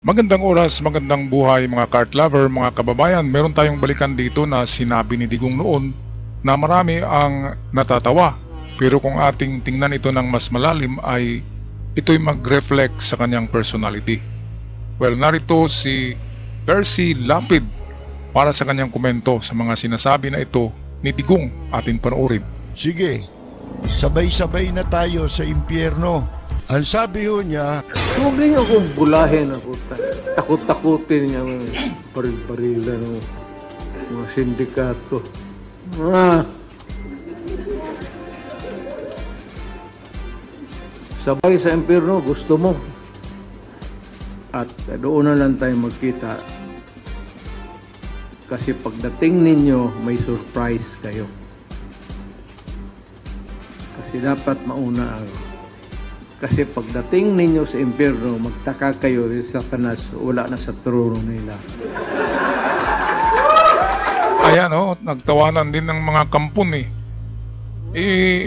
Magandang oras, magandang buhay mga kart lover, mga kababayan. Meron tayong balikan dito na sinabi ni Digong noon na marami ang natatawa. Pero kung ating tingnan ito ng mas malalim ay ito'y mag-reflect sa kanyang personality. Well, narito si Percy Lapid para sa kanyang komento sa mga sinasabi na ito ni Digong. Ating panoorin. Sige, sabay-sabay na tayo sa impyerno. Ang sabi ho niya, huwag niyo akong bulahin ako. Takot-takutin niya ang baril-barilan ng mga sindikato. Sabay sa impyerno, gusto mo. At doon na lang tayo magkita. Kasi pagdating ninyo, may surprise kayo. Kasi dapat mauna ang kasi pagdating ninyo sa impyerno, magtaka kayo rin sa Satanas, wala na sa trono nila. Ayan nagtawanan din ng mga kampon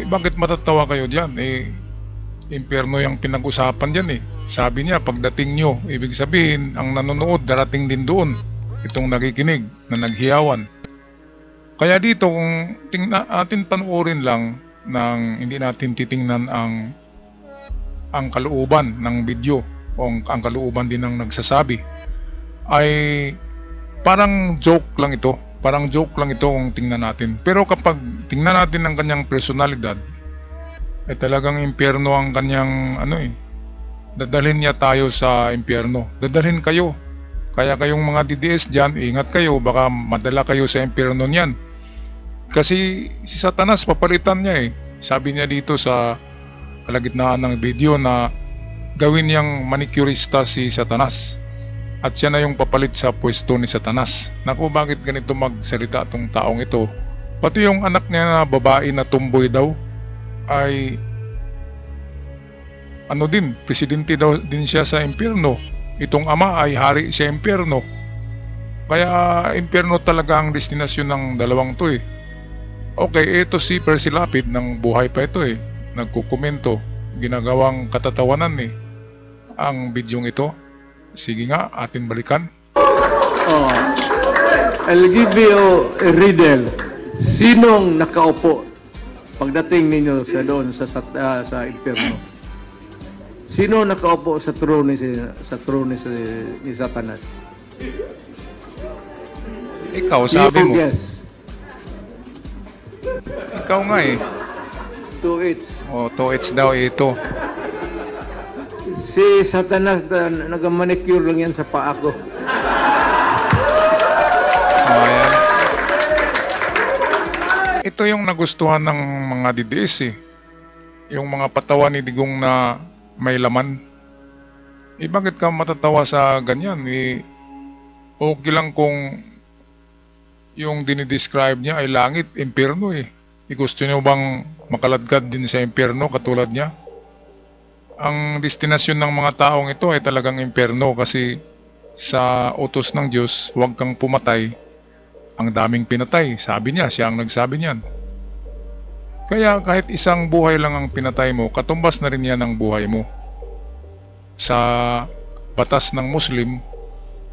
bakit matatawa kayo dyan? Impyerno yung pinag-usapan dyan Sabi niya, pagdating nyo, ibig sabihin, ang nanonood darating din doon. Itong nakikinig na naghiyawan. Kaya dito, kung atin panuorin lang, hindi natin titingnan ang kalooban ng video o ang kalooban din ng nagsasabi ay parang joke lang ito kung tingnan natin. Pero kapag tingnan natin ang kanyang personalidad ay talagang impyerno ang kanyang dadalhin niya tayo sa impyerno, dadalhin kayo. Kaya kayong mga DDS dyan, ingat kayo, baka madala kayo sa impyerno niyan. Kasi si Satanas papalitan niya sabi niya dito sa kalagitnaan ng video na gawin niyang manicurista si Satanas at siya na yung papalit sa pwesto ni Satanas. Naku, bakit ganito magsalita itong taong ito? Pati yung anak niya na babae na tumboy daw ay presidente daw din siya sa impyerno. Itong ama ay hari sa impyerno. Kaya impyerno talaga ang destinasyon ng dalawang to Okay, ito si Percy Lapid ng buhay pa ito nagkukomento, ginagawang katatawanan ang bidyong ito. Sige nga, atin balikan. I'll give you a riddle. Sinong nakaupo pagdating ninyo doon sa impyerno? Sino nakaupo sa trono ni Satanas? Ikaw, sabi mo. Yes. Ikaw nga 2-8. 2H daw ito. Si Satanas nag-manicure lang yan sa paa ko. Ayan. Ito yung nagustuhan ng mga DDS yung mga patawa ni Digong na may laman. Bakit ka matatawa sa ganyan? Okay lang kung yung dinidescribe niya ay langit, impyerno gusto niyo bang makaladkad din sa impyerno katulad niya? Ang destinasyon ng mga taong ito ay talagang impyerno kasi sa utos ng Diyos, huwag kang pumatay. Ang daming pinatay, sabi niya, siya ang nagsabi niyan. Kaya kahit isang buhay lang ang pinatay mo, katumbas na rin yan ang buhay mo. Sa batas ng Muslim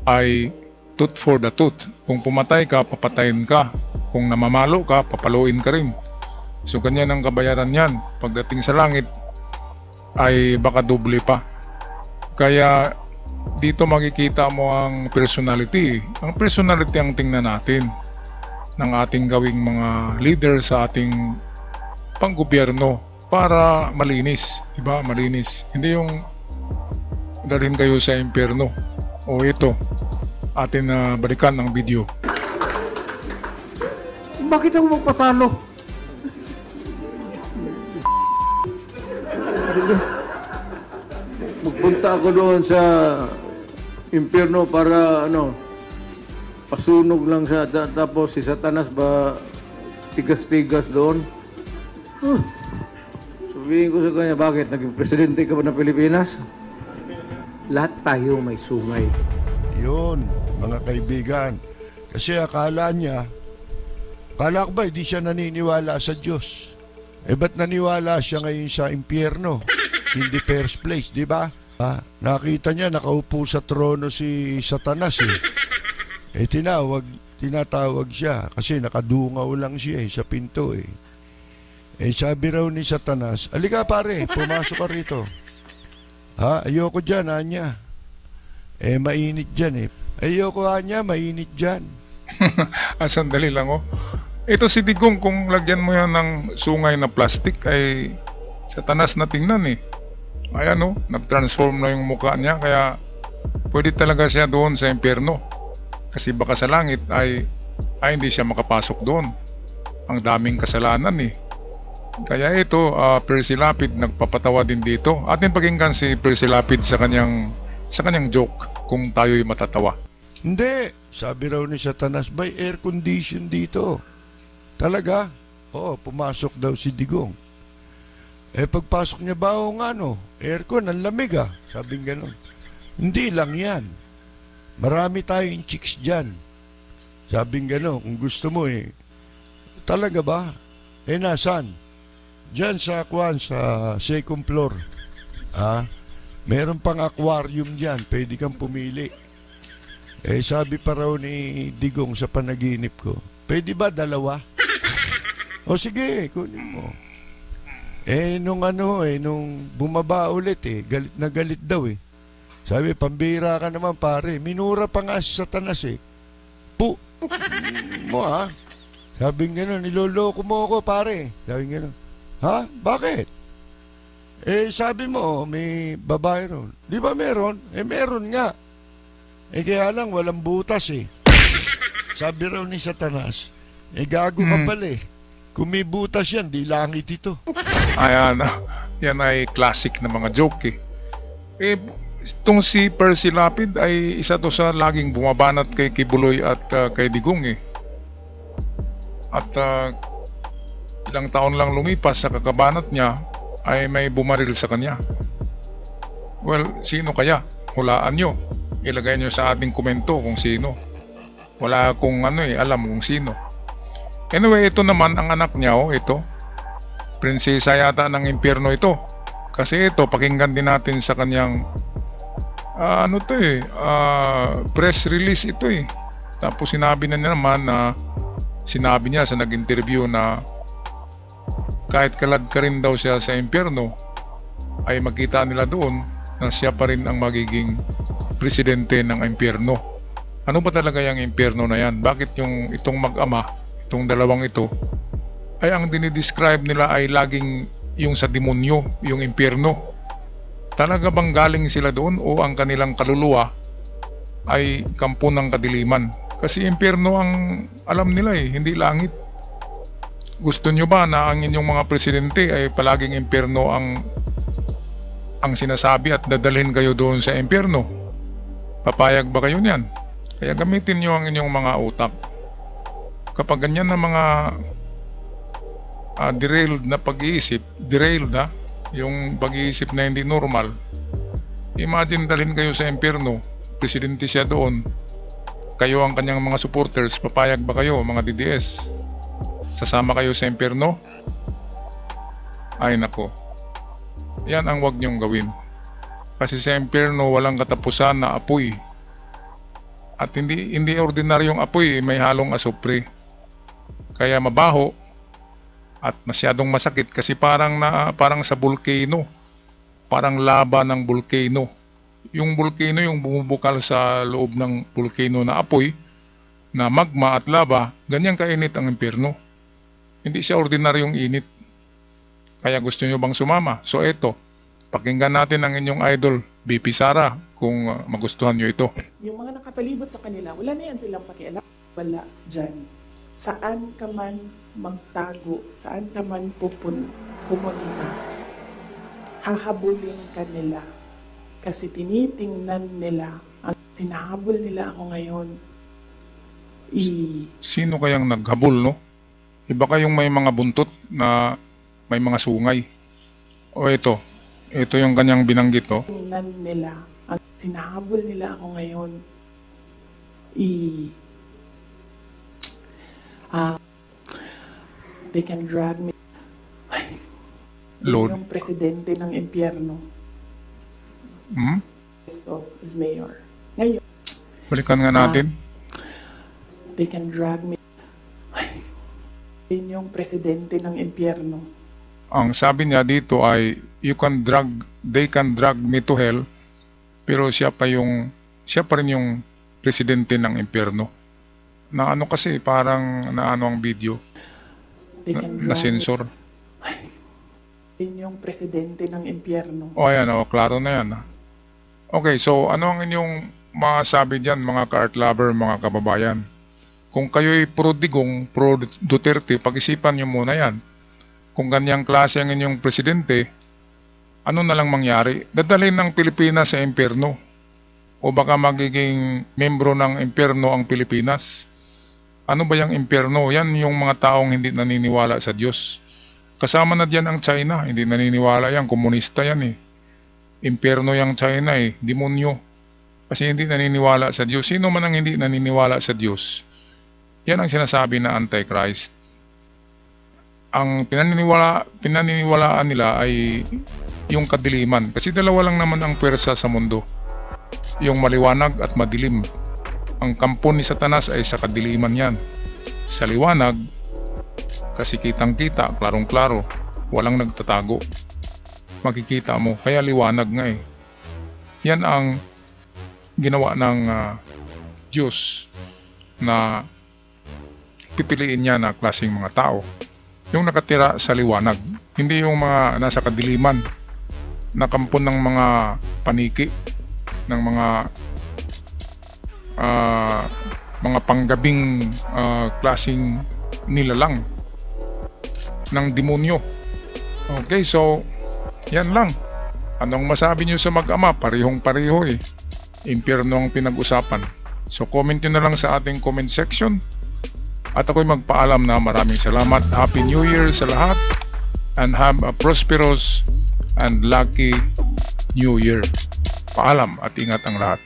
ay tooth for the tooth. Kung pumatay ka, papatayin ka. Kung namamalo ka, papaluin ka rin. So ganyan ang kabayaran yan. Pagdating sa langit ay baka doble pa. Kaya dito makikita mo ang personality. Ang personality ang tingnan natin ng ating gawing mga leader sa ating panggobyerno para malinis. Diba? Malinis. Hindi yung dalhin kayo sa impyerno. O ito, atin na balikan ang video. Bakit ako magpatalo? Magpunta ako doon sa impyerno para pasunog lang tapos si Satanas ba tigas-tigas doon? Sabihin ko sa kanya, bakit? Naging presidente ka ba ng Pilipinas? Lahat tayo may sungay. yun, mga kaibigan. Kasi akala ko ba hindi siya naniniwala sa Diyos? Ba't naniwala siya ngayon sa impyerno? In the first place, di ba? Nakita niya nakaupo sa trono si Satanas eh. Tinatawag siya kasi nakadungaw lang siya sa pinto eh. Sabi raw ni Satanas, "Alika pare, pumasok ka rito." Ayoko dyan, Anya. Mainit dyan eh. Ayoko, Anya, mainit dyan. Sandali lang oh. Ito si Digong, kung lagyan mo yan ng sungay na plastic ay Satanas na tingnan eh. Ayan oh, nag-transform na yung mukha niya, kaya pwede talaga siya doon sa impyerno. Kasi baka sa langit ay hindi siya makapasok doon. Ang daming kasalanan eh. Kaya ito, Percy Lapid nagpapatawa din dito. Atin pakinggan si Percy Lapid sa kanyang joke kung tayo'y matatawa. Hindi, sabi raw ni Satanas, "May air condition dito." Talaga? Oo, pumasok daw si Digong. Pagpasok niya ba aircon, ang lamig sabing ganon. Hindi lang yan. Marami tayong chicks dyan. Sabing ganon, kung gusto mo Talaga ba? Nasan? Diyan sa second floor. Meron pang aquarium dyan, pwede kang pumili. Sabi pa raw ni Digong sa panaginip ko, "Pwede ba dalawa?" O sige, kunin mo. Nung bumaba ulit galit na galit daw Sabi, "Pambira ka naman pare, minura pa nga si Satanas mo Sabi gano'n, "Niloloko mo ako pare." Sabi gano'n, "Bakit?" Sabi mo, may babae ron. "Di ba meron?" Meron nga. Kaya lang, walang butas Sabi raw ni Satanas, gago ka pala Kung may butas yan, di langit ito. Ayan, yan ay classic na mga joke itong si Percy Lapid ay isa to sa laging bumabanat kay Kibuloy at kay Digong At ilang taon lang lumipas sa kakabanat niya ay may bumaril sa kanya. Well, sino kaya? Hulaan nyo. Ilagay nyo sa ating komento kung sino. Wala akong alam kung sino. Anyway, ito naman ang anak niya ito. Prinsesa yata ng impyerno ito. Kasi ito, pakinggan din natin sa kanyang press release ito Tapos sinabi niya sa nag-interview na kahit kalad ka rin daw siya sa impyerno, ay makita nila doon na siya pa rin ang magiging presidente ng impyerno. Ano ba talaga yung impyerno na yan? Bakit itong mag-ama, itong dalawang ito, ay ang dinidescribe nila ay laging yung sa demonyo, yung impyerno? Talaga bang galing sila doon o ang kanilang kaluluwa ay kampo ng kadiliman? Kasi impyerno ang alam nila hindi langit. Gusto nyo ba na ang inyong mga presidente ay palaging impyerno ang sinasabi at dadalhin kayo doon sa impyerno? Papayag ba kayo niyan? Kaya gamitin nyo ang inyong mga utak. Kapag ganyan na mga derailed na pag-iisip, yung pag-iisip na hindi normal, imagine dalhin kayo sa impyerno, presidente siya doon, kayo ang kanyang mga supporters, papayag ba kayo mga DDS? Sasama kayo sa impyerno? Ay nako, yan ang wag nyong gawin. Kasi sa impyerno walang katapusan na apoy. At hindi ordinaryong apoy, may halong asupre. Kaya mabaho at masyadong masakit kasi parang sa volcano. Parang lava ng volcano. Yung volcano yung bumubukal sa loob ng volcano na apoy, na magma at lava, ganyan kainit ang impyerno. Hindi siya ordinaryong init. Kaya gusto nyo bang sumama? So eto, pakinggan natin ang inyong idol, BP Sara, kung magustuhan nyo ito. Yung mga nakapalibot sa kanila, wala na yan silang pakialam. Wala dyan. Saan ka man magtago, saan ka man pumunta, hahabulin ka nila. Kasi tinitingnan nila, ang sinahabol nila ako ngayon. Sino kayang naghabol, no? Iba kayong may mga buntot na may mga sungay. O ito yung kanyang binanggit, Tingnan nila, ang sinahabol nila ako ngayon. They can drag me. Lord. Yung presidente ng impyerno. Hmm? is mayor. Ngayon, Balikan nga natin. they can drag me. Yun yung presidente ng impyerno. Ang sabi niya dito ay they can drag me to hell, pero siya pa rin yung presidente ng impyerno. Na ano kasi parang naano ang video They can na drag me. sensor. Yun yung presidente ng impyerno. O ayan, klaro na yan. Okay, so ano ang inyong masabi dyan mga ka-art lover, mga kababayan? Kung kayo'y pro-Digong, pro-Duterte, pag-isipan nyo muna yan. Kung ganyang klase ang inyong presidente, ano na lang mangyari? Dadalhin ng Pilipinas sa impyerno? O baka magiging membro ng impyerno ang Pilipinas? Ano ba yung impyerno? Yan yung mga taong hindi naniniwala sa Diyos. Kasama na diyan ang China, hindi naniniwala yan, komunista yan eh. Impyerno yung China eh, demonyo. Kasi hindi naniniwala sa Diyos. Sino man ang hindi naniniwala sa Diyos? Yan ang sinasabi na Antichrist. Ang pinaniniwalaan nila ay yung kadiliman. Kasi dalawa lang naman ang pwersa sa mundo. Yung maliwanag at madilim. Ang kampo ni Satanas ay sa kadiliman yan. Sa liwanag, kasi kitang-kita, klarong-klaro, walang nagtatago. Makikita mo, kaya liwanag nga eh. Yan ang ginawa ng Diyos na pipiliin niya na klaseng mga tao. Yung nakatira sa liwanag, hindi yung mga nasa kadiliman, nakampon ng mga paniki, ng mga panggabing klaseng nilalang ng demonyo. Okay, so yan lang. Anong masabi nyo sa mag-ama? Parehong-pareho eh. Impyerno ang pinag-usapan. So comment nyo na lang sa ating comment section. At ako'y magpaalam na maraming salamat. Happy New Year sa lahat. And have a prosperous and lucky New Year. Paalam at ingat ang lahat.